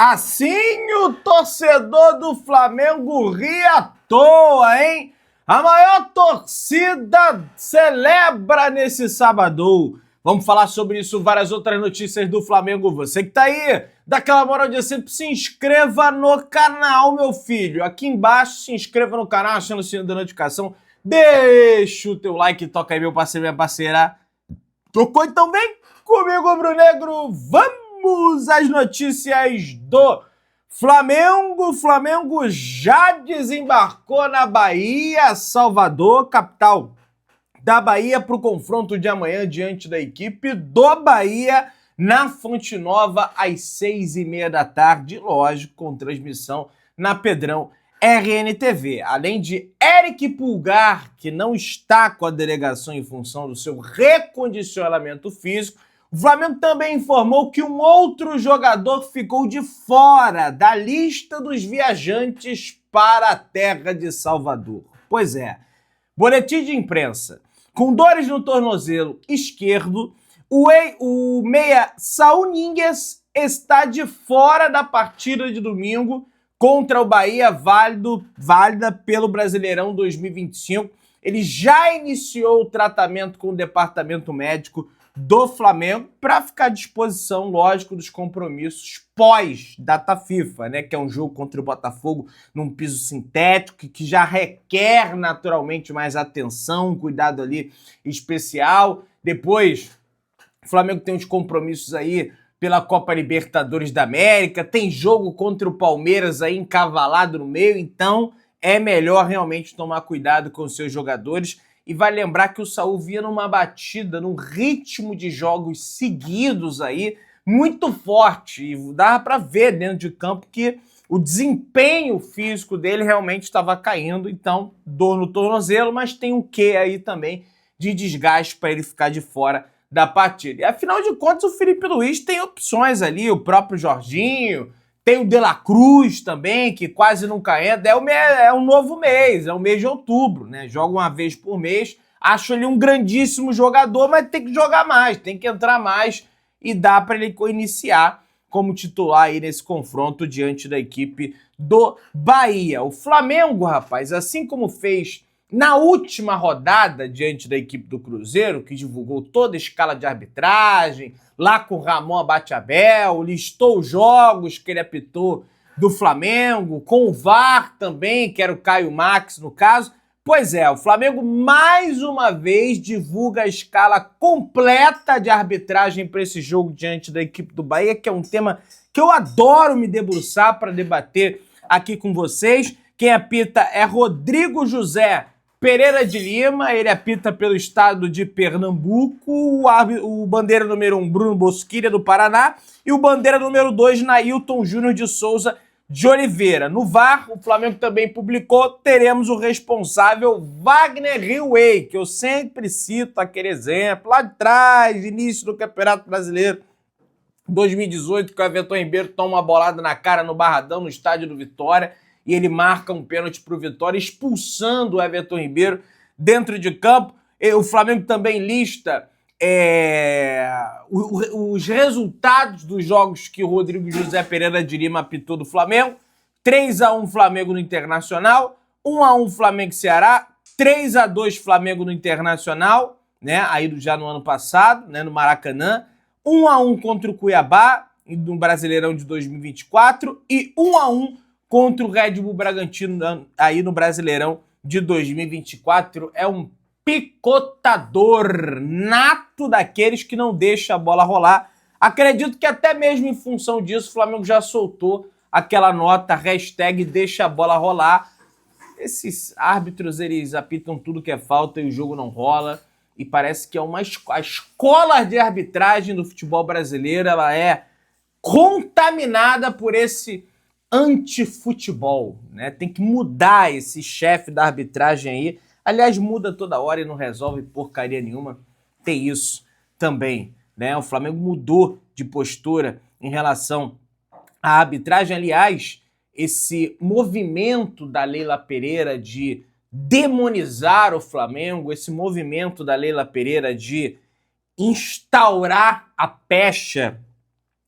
Assim o torcedor do Flamengo ri à toa, hein? A maior torcida celebra nesse sábado. Vamos falar sobre isso, várias outras notícias do Flamengo. Você que tá aí, dá aquela moral de sempre, se inscreva no canal, meu filho. Aqui embaixo, se inscreva no canal, achando o sininho da notificação. Deixa o teu like, toca aí, meu parceiro, minha parceira. Tocou? Então vem comigo, Brunegro. Vamos às notícias do Flamengo. O Flamengo já desembarcou na Bahia, Salvador, capital da Bahia, para o confronto de amanhã diante da equipe do Bahia na Fonte Nova às 6h30 da tarde, lógico, com transmissão na Pedrão RNTV. Além de Eric Pulgar, que não está com a delegação em função do seu recondicionamento físico, o Flamengo também informou que um outro jogador ficou de fora da lista dos viajantes para a terra de Salvador. Pois é, boletim de imprensa. Com dores no tornozelo esquerdo, o meia Saúl Ñíguez está de fora da partida de domingo contra o Bahia, válida pelo Brasileirão 2025. Ele já iniciou o tratamento com o departamento médico do Flamengo para ficar à disposição, lógico, dos compromissos pós-data FIFA, né? Que é um jogo contra o Botafogo num piso sintético, que já requer naturalmente mais atenção, cuidado ali especial. Depois, o Flamengo tem uns compromissos aí pela Copa Libertadores da América, tem jogo contra o Palmeiras aí encavalado no meio, então é melhor realmente tomar cuidado com os seus jogadores. E vai lembrar que o Saúl vinha numa batida, num ritmo de jogos seguidos aí, muito forte. E dava para ver dentro de campo que o desempenho físico dele realmente estava caindo. Então, dor no tornozelo, mas tem um quê aí também de desgaste para ele ficar de fora da partida. E afinal de contas, o Felipe Luiz tem opções ali, o próprio Jorginho, tem o De La Cruz também, que quase nunca entra. É um novo mês, é o mês de outubro, né? Joga uma vez por mês. Acho ele um grandíssimo jogador, mas tem que jogar mais, tem que entrar mais e dá para ele iniciar como titular aí nesse confronto diante da equipe do Bahia. O Flamengo, rapaz, assim como fez na última rodada diante da equipe do Cruzeiro, que divulgou toda a escala de arbitragem, lá com o Ramon Abate-Abel, listou os jogos que ele apitou do Flamengo, com o VAR também, que era o Caio Max no caso. Pois é, o Flamengo mais uma vez divulga a escala completa de arbitragem para esse jogo diante da equipe do Bahia, que é um tema que eu adoro me debruçar para debater aqui com vocês. Quem apita é Rodrigo José Pereira de Lima, ele apita pelo estado de Pernambuco, o bandeira número 1, Bruno Bosquilha, do Paraná, e o bandeira número 2, Nailton Júnior de Souza de Oliveira. No VAR, o Flamengo também publicou, teremos o responsável Wagner Hillway, que eu sempre cito aquele exemplo, lá de trás, início do Campeonato Brasileiro, 2018, que o Everton Ribeiro toma uma bolada na cara no Barradão, no estádio do Vitória, e ele marca um pênalti para o Vitória, expulsando o Everton Ribeiro dentro de campo. O Flamengo também lista os resultados dos jogos que o Rodrigo José Pereira de Lima apitou do Flamengo. 3-1 Flamengo no Internacional, 1-1 Flamengo e Ceará, 3-2 Flamengo no Internacional, né, aí já no ano passado, né, no Maracanã, 1-1 contra o Cuiabá, no Brasileirão de 2024, e 1-1 contra o Red Bull Bragantino aí no Brasileirão de 2024. É um picotador nato daqueles que não deixa a bola rolar. Acredito que até mesmo em função disso o Flamengo já soltou aquela nota, hashtag deixa a bola rolar. Esses árbitros, eles apitam tudo que é falta e o jogo não rola. E parece que é a escola de arbitragem do futebol brasileiro, ela é contaminada por esse antifutebol, né? Tem que mudar esse chefe da arbitragem aí. Aliás, muda toda hora e não resolve porcaria nenhuma. Tem isso também, né? O Flamengo mudou de postura em relação à arbitragem. Aliás, esse movimento da Leila Pereira de demonizar o Flamengo, esse movimento da Leila Pereira de instaurar a pecha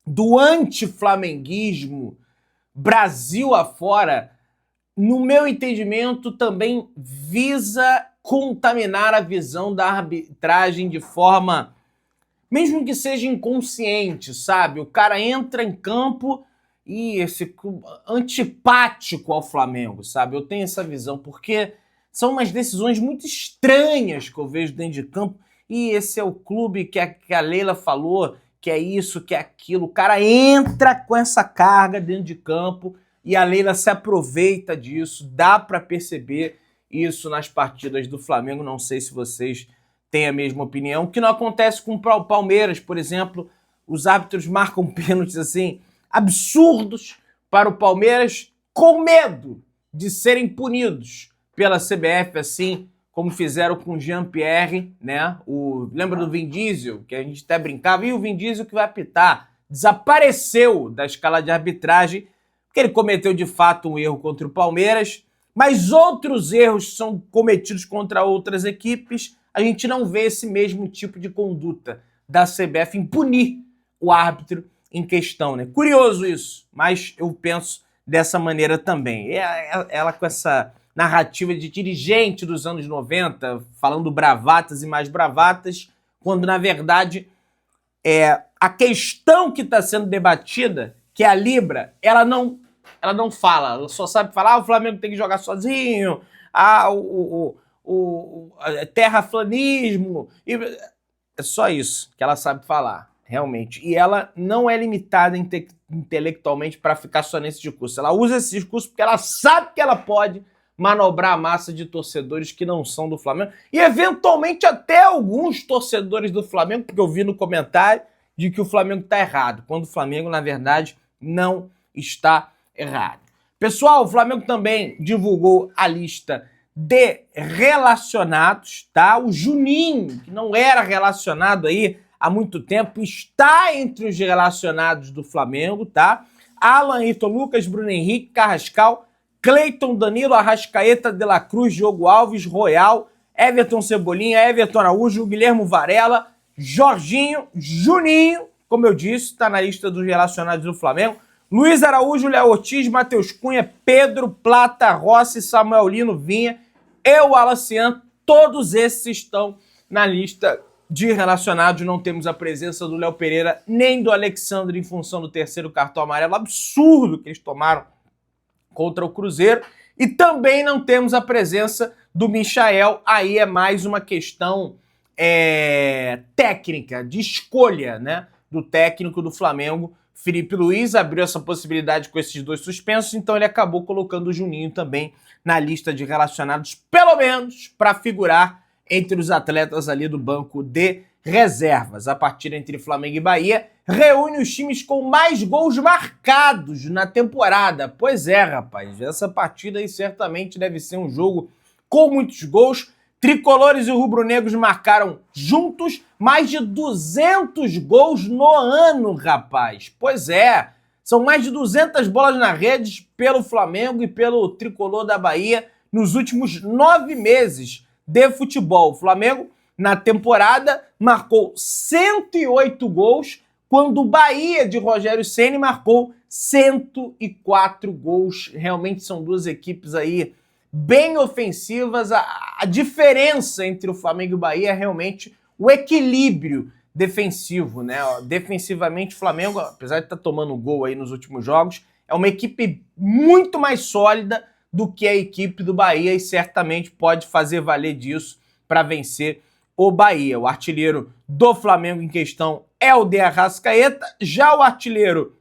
do anti-flamenguismo Brasil afora, no meu entendimento, também visa contaminar a visão da arbitragem de forma, mesmo que seja inconsciente, sabe? O cara entra em campo e esse antipático ao Flamengo, sabe? Eu tenho essa visão, porque são umas decisões muito estranhas que eu vejo dentro de campo, e esse é o clube que a Leila falou, que é isso, que é aquilo. O cara entra com essa carga dentro de campo e a Leila se aproveita disso. Dá para perceber isso nas partidas do Flamengo. Não sei se vocês têm a mesma opinião. O que não acontece com o Palmeiras, por exemplo. Os árbitros marcam pênaltis assim absurdos para o Palmeiras com medo de serem punidos pela CBF, assim como fizeram com o Jean-Pierre, né? Lembra do Vin Diesel, que a gente até brincava, e o Vin Diesel que vai apitar desapareceu da escala de arbitragem, porque ele cometeu de fato um erro contra o Palmeiras, mas outros erros são cometidos contra outras equipes. A gente não vê esse mesmo tipo de conduta da CBF em punir o árbitro em questão, né? Curioso isso, mas eu penso dessa maneira também. Ela com essa narrativa de dirigente dos anos 90, falando bravatas e mais bravatas, quando na verdade a questão que está sendo debatida, que é a Libra, ela não fala, ela só sabe falar, o Flamengo tem que jogar sozinho, terraplanismo, é só isso que ela sabe falar, realmente. E ela não é limitada intelectualmente para ficar só nesse discurso. Ela usa esse discurso porque ela sabe que ela pode manobrar a massa de torcedores que não são do Flamengo e eventualmente até alguns torcedores do Flamengo, porque eu vi no comentário de que o Flamengo está errado, quando o Flamengo, na verdade, não está errado. Pessoal, o Flamengo também divulgou a lista de relacionados, tá? O Juninho, que não era relacionado aí há muito tempo, está entre os relacionados do Flamengo, tá? Alan, Ito, Lucas, Bruno Henrique, Carrascal, Cleiton, Danilo, Arrascaeta, De La Cruz, Diogo Alves, Royal, Everton Cebolinha, Everton Araújo, Guilherme Varela, Jorginho, Juninho, como eu disse, está na lista dos relacionados do Flamengo, Luiz Araújo, Léo Ortiz, Matheus Cunha, Pedro, Plata, Rossi, Samuel Lino, Vinha, eu, Alacian, todos esses estão na lista de relacionados. Não temos a presença do Léo Pereira nem do Alexandre em função do terceiro cartão amarelo absurdo que eles tomaram contra o Cruzeiro, e também não temos a presença do Michael. Aí é mais uma questão técnica, de escolha, né, do técnico do Flamengo. Felipe Luiz abriu essa possibilidade com esses dois suspensos, então ele acabou colocando o Juninho também na lista de relacionados, pelo menos para figurar entre os atletas ali do banco de reservas. A partida entre Flamengo e Bahia reúne os times com mais gols marcados na temporada. Pois é, rapaz, essa partida aí certamente deve ser um jogo com muitos gols. Tricolores e rubro-negros marcaram juntos mais de 200 gols no ano, rapaz. Pois é, são mais de 200 bolas na rede pelo Flamengo e pelo Tricolor da Bahia nos últimos 9 meses de futebol. O Flamengo, na temporada, marcou 108 gols, quando o Bahia de Rogério Ceni marcou 104 gols. Realmente são duas equipes aí bem ofensivas. A diferença entre o Flamengo e o Bahia é realmente o equilíbrio defensivo, né? Defensivamente, o Flamengo, apesar de estar tomando gol aí nos últimos jogos, é uma equipe muito mais sólida do que a equipe do Bahia e certamente pode fazer valer disso para vencer o Bahia. O artilheiro do Flamengo em questão é o De Arrascaeta, já o artilheiro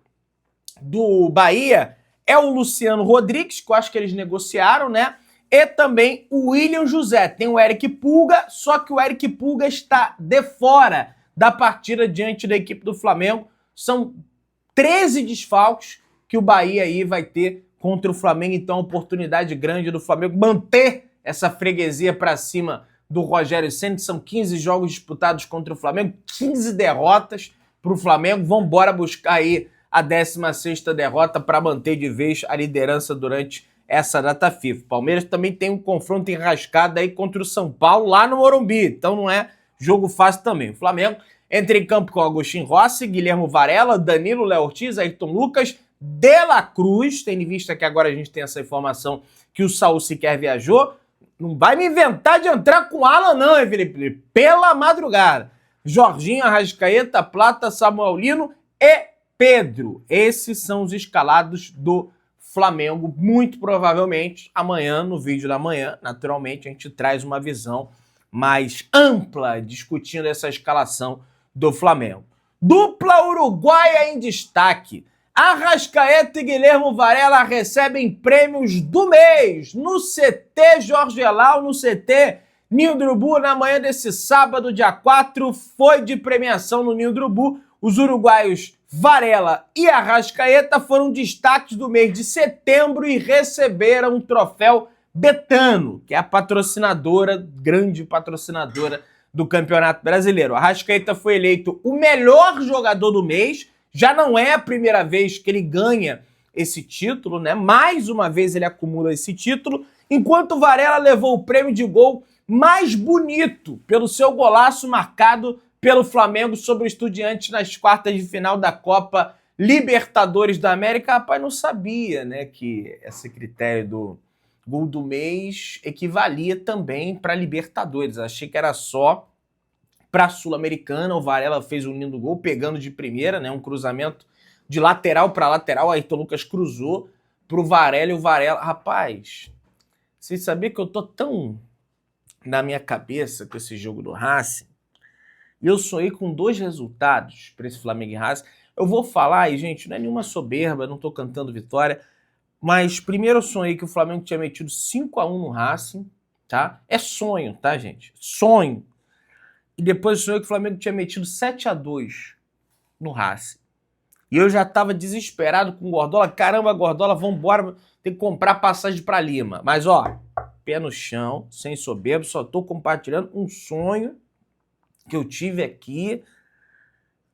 do Bahia é o Luciano Rodrigues, que eu acho que eles negociaram, né? E também o William José. Tem o Eric Pulga, só que o Eric Pulga está de fora da partida diante da equipe do Flamengo. São 13 desfalques que o Bahia aí vai ter contra o Flamengo, então oportunidade grande do Flamengo manter essa freguesia para cima do Rogério Ceni. São 15 jogos disputados contra o Flamengo, 15 derrotas para o Flamengo. Vamos embora buscar aí a 16ª derrota para manter de vez a liderança durante essa data FIFA. O Palmeiras também tem um confronto enrascado aí contra o São Paulo lá no Morumbi, então não é jogo fácil também. O Flamengo entra em campo com Agustín Rossi, Guilherme Varela, Danilo, Léo Ortiz, Ayrton Lucas, De La Cruz, tendo em vista que agora a gente tem essa informação que o Saul sequer viajou. Não vai me inventar de entrar com Alan não, hein, Felipe? Pela madrugada. Jorginho, Arrascaeta, Plata, Samuel Lino e Pedro. Esses são os escalados do Flamengo. Muito provavelmente amanhã, no vídeo da manhã, naturalmente, a gente traz uma visão mais ampla discutindo essa escalação do Flamengo. Dupla uruguaia em destaque. Arrascaeta e Guilherme Varela recebem prêmios do mês no CT Jorge Elal, no CT Ninho do Urubu. Na manhã desse sábado, dia 4, foi de premiação no Ninho do Urubu. Os uruguaios Varela e Arrascaeta foram destaques do mês de setembro e receberam o troféu Betano, que é a patrocinadora, grande patrocinadora do Campeonato Brasileiro. Arrascaeta foi eleito o melhor jogador do mês. Já não é a primeira vez que ele ganha esse título, né? Mais uma vez ele acumula esse título, enquanto Varela levou o prêmio de gol mais bonito pelo seu golaço marcado pelo Flamengo sobre o Estudiantes nas quartas de final da Copa Libertadores da América. Rapaz, não sabia, né, que esse critério do gol do mês equivalia também para Libertadores. Achei que era só para a Sul-Americana. O Varela fez um lindo gol, pegando de primeira, né, um cruzamento de lateral para lateral. Aí Ayrton Lucas cruzou para o Varela e o Varela... Rapaz, vocês sabiam que eu tô tão na minha cabeça com esse jogo do Racing? E eu sonhei com 2 resultados para esse Flamengo e Racing. Eu vou falar, e gente, não é nenhuma soberba, não tô cantando vitória, mas primeiro eu sonhei que o Flamengo tinha metido 5-1 no Racing, tá? É sonho, tá, gente? Sonho. E depois eu sonhei que o Flamengo tinha metido 7-2 no Racing. E eu já tava desesperado com o Gordola. Caramba, Gordola, vambora, tem que comprar passagem para Lima. Mas, ó, pé no chão, sem soberbo, só tô compartilhando um sonho que eu tive aqui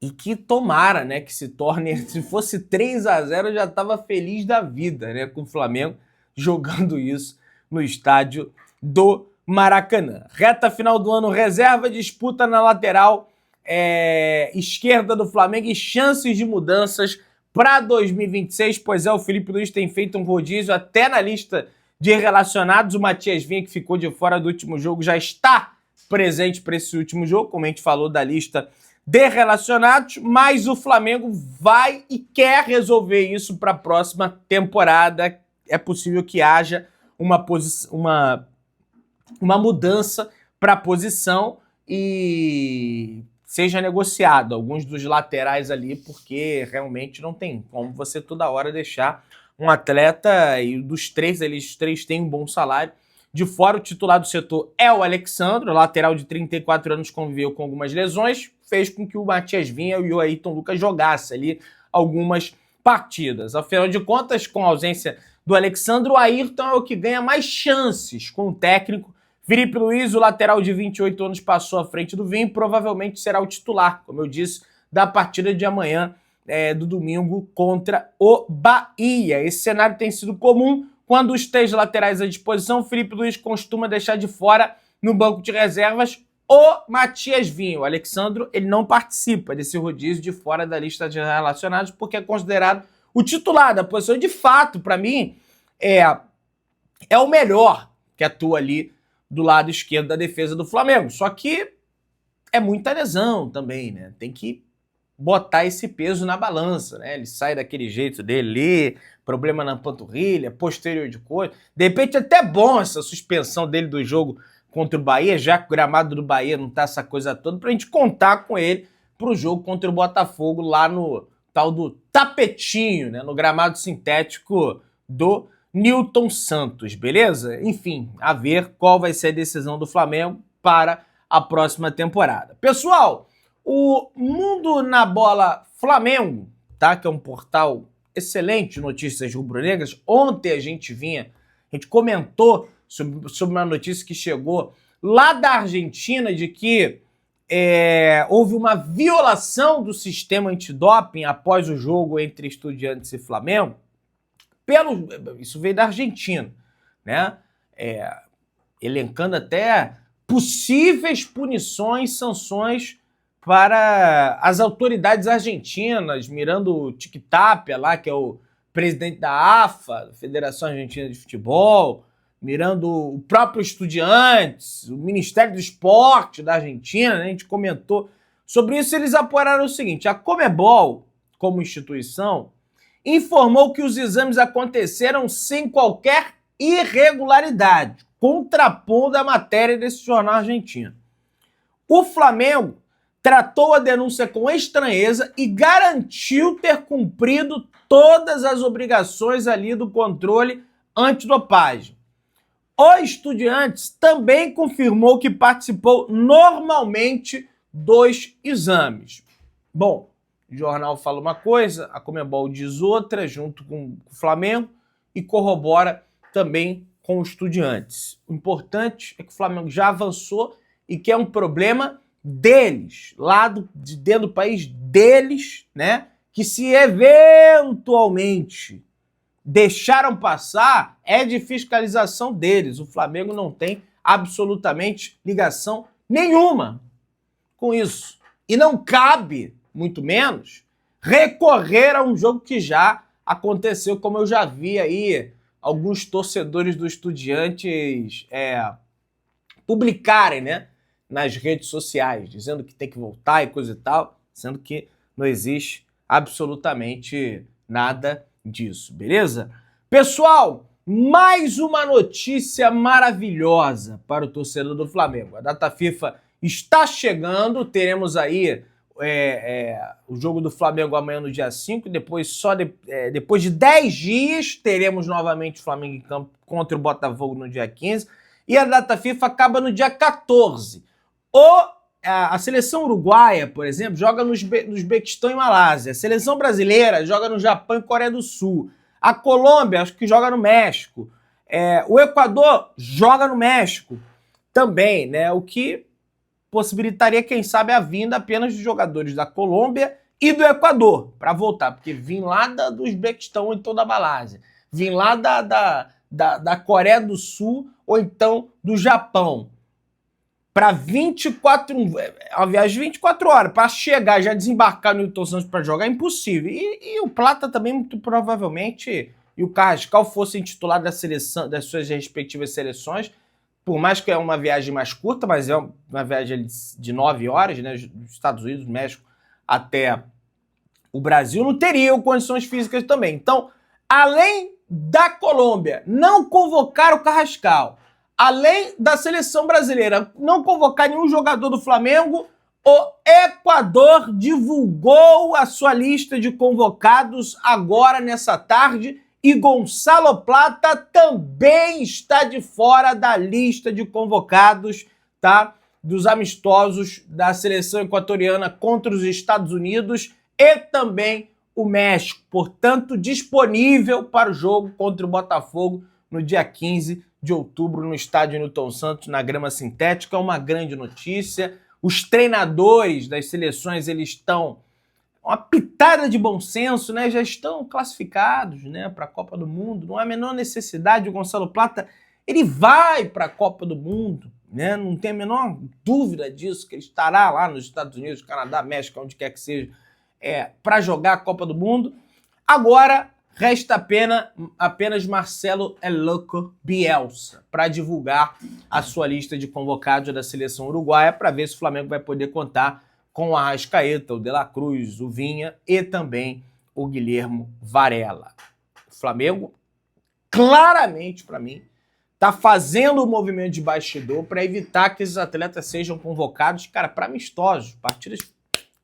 e que tomara, né, que se torne, se fosse 3-0 eu já tava feliz da vida, né, com o Flamengo jogando isso no estádio do Maracanã. Reta final do ano, reserva, disputa na lateral esquerda do Flamengo e chances de mudanças para 2026, pois o Felipe Luiz tem feito um rodízio até na lista de relacionados. O Matias Vinha, que ficou de fora do último jogo, já está presente para esse último jogo, como a gente falou da lista de relacionados, mas o Flamengo vai e quer resolver isso para a próxima temporada. É possível que haja uma mudança para a posição e seja negociado alguns dos laterais ali, porque realmente não tem como você toda hora deixar um atleta, e dos três, eles três têm um bom salário. De fora, o titular do setor é o Alexandre, lateral de 34 anos, conviveu com algumas lesões, fez com que o Matias Vinha e o Ayrton Lucas jogassem ali algumas partidas. Afinal de contas, com a ausência do Alexandre, o Ayrton é o que ganha mais chances com o técnico. Felipe Luiz, o lateral de 28 anos, passou à frente do Vinha e provavelmente será o titular, como eu disse, da partida de amanhã, do domingo, contra o Bahia. Esse cenário tem sido comum quando os 3 laterais à disposição. Felipe Luiz costuma deixar de fora, no banco de reservas, o Matias Vinha. O Alexandre, ele não participa desse rodízio de fora da lista de relacionados, porque é considerado o titular da posição. De fato, para mim, é o melhor que atua ali do lado esquerdo da defesa do Flamengo. Só que é muita lesão também, né? Tem que botar esse peso na balança, né? Ele sai daquele jeito dele, problema na panturrilha, posterior de coisa. De repente é até bom essa suspensão dele do jogo contra o Bahia, já que o gramado do Bahia não tá essa coisa toda, pra gente contar com ele pro jogo contra o Botafogo lá no tal do tapetinho, né? No gramado sintético do Newton Santos, beleza? Enfim, a ver qual vai ser a decisão do Flamengo para a próxima temporada. Pessoal, o Mundo na Bola Flamengo, tá? Que é um portal excelente de notícias rubro-negras. Ontem a gente comentou sobre uma notícia que chegou lá da Argentina de que houve uma violação do sistema antidoping após o jogo entre Estudiantes e Flamengo. Isso veio da Argentina, né? Elencando até possíveis punições, sanções para as autoridades argentinas, mirando o Tic Tapia lá, que é o presidente da AFA, Federação Argentina de Futebol, mirando o próprio Estudiantes, o Ministério do Esporte da Argentina, né? A gente comentou sobre isso. Eles apuraram o seguinte: a Conmebol, como instituição, informou que os exames aconteceram sem qualquer irregularidade, contrapondo a matéria desse jornal argentino. O Flamengo tratou a denúncia com estranheza e garantiu ter cumprido todas as obrigações ali do controle antidopagem. O Estudiantes também confirmou que participou normalmente dos exames. Bom, o jornal fala uma coisa, a Conmebol diz outra, junto com o Flamengo, e corrobora também com os Estudiantes. O importante é que o Flamengo já avançou e que é um problema deles, lá de dentro do país deles, né? Que se eventualmente deixaram passar, é de fiscalização deles. O Flamengo não tem absolutamente ligação nenhuma com isso. E não cabe, muito menos, recorrer a um jogo que já aconteceu, como eu já vi aí alguns torcedores do Estudiantes publicarem, né, nas redes sociais, dizendo que tem que voltar e coisa e tal, sendo que não existe absolutamente nada disso, beleza? Pessoal, mais uma notícia maravilhosa para o torcedor do Flamengo. A data FIFA está chegando, teremos aí o jogo do Flamengo amanhã no dia 5, depois depois de 10 dias teremos novamente o Flamengo em campo contra o Botafogo no dia 15, e a data FIFA acaba no dia 14. A seleção uruguaia, por exemplo, joga no Uzbequistão e Malásia. A seleção brasileira joga no Japão e Coreia do Sul. A Colômbia, acho que joga no México. O Equador joga no México também, né? O que possibilitaria, quem sabe, a vinda apenas de jogadores da Colômbia e do Equador para voltar, porque vim lá do Uzbequistão ou então da Malásia, vim lá da Coreia do Sul ou então do Japão, para 24, uma viagem de 24 horas, para chegar, já desembarcar no Newton Santos para jogar, é impossível. E o Plata também, muito provavelmente, e o Carrascal fossem titular da seleção, das suas respectivas seleções, por mais que é uma viagem mais curta, mas é uma viagem de 9 horas, né, dos Estados Unidos, do México, até o Brasil, não teriam condições físicas também. Então, além da Colômbia não convocar o Carrascal, além da seleção brasileira não convocar nenhum jogador do Flamengo, o Equador divulgou a sua lista de convocados agora nessa tarde, e Gonçalo Plata também está de fora da lista de convocados, tá? Dos amistosos da seleção equatoriana contra os Estados Unidos e também o México. Portanto, disponível para o jogo contra o Botafogo no dia 15 de outubro no estádio Newton Santos, na grama sintética. É uma grande notícia. Os treinadores das seleções, eles estão uma pitada de bom senso, né? Já estão classificados, né, para a Copa do Mundo. Não há a menor necessidade. O Gonçalo Plata, ele vai para a Copa do Mundo, né? Não tem a menor dúvida disso, que ele estará lá nos Estados Unidos, Canadá, México, onde quer que seja, para jogar a Copa do Mundo. Agora resta apenas Marcelo El Loco Bielsa para divulgar a sua lista de convocados da seleção uruguaia, para ver se o Flamengo vai poder contar com o Arrascaeta, o De La Cruz, o Vinha e também o Guilhermo Varela. O Flamengo, claramente, para mim, está fazendo um movimento de bastidor para evitar que esses atletas sejam convocados, cara, para amistosos, partidas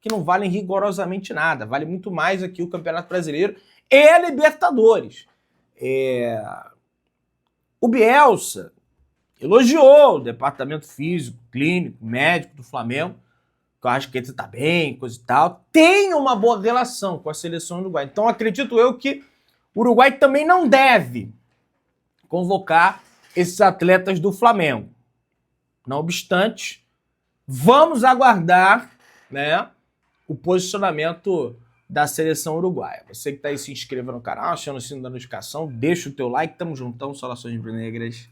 que não valem rigorosamente nada. Vale muito mais aqui o Campeonato Brasileiro e a Libertadores. O Bielsa elogiou o departamento físico, clínico, médico do Flamengo, que o Arrascaeta está bem, coisa e tal, tem uma boa relação com a seleção uruguaia. Então acredito eu que o Uruguai também não deve convocar esses atletas do Flamengo. Não obstante, vamos aguardar, né, o posicionamento da seleção uruguaia. Você que está aí, se inscreva no canal, aciona o sino da notificação, deixa o teu like, tamo juntão, saudações rubro-negras.